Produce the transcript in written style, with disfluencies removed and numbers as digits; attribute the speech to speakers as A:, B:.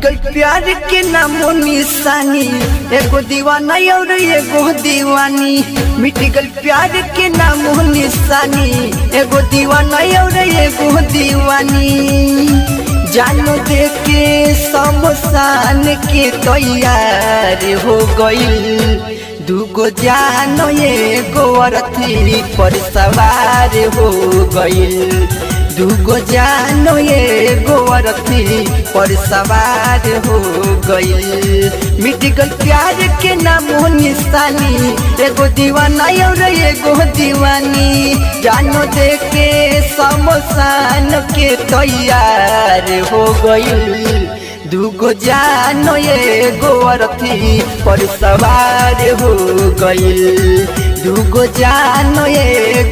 A: गल प्यार के नामो निशानी, एगो दीवाना और एगो दीवानी। मिट गल प्यार के नामो निशानी, एगो दीवाना और एगो दीवानी। जानो दे के शमशान के तैयार हो गइल, दूगो जानो एगो अर्थी पर सवार हो गइल। दूगो जानो एगो अर्थी पर सवार हो गइल। मिट गल प्यार के नामो निशानी, एगो दीवाना और एगो दीवानी। जानो दे के शमशान के तैयार हो गइल, दूगो जानो एगो अर्थी पर सवार हो गइल। दूगो जानो एगो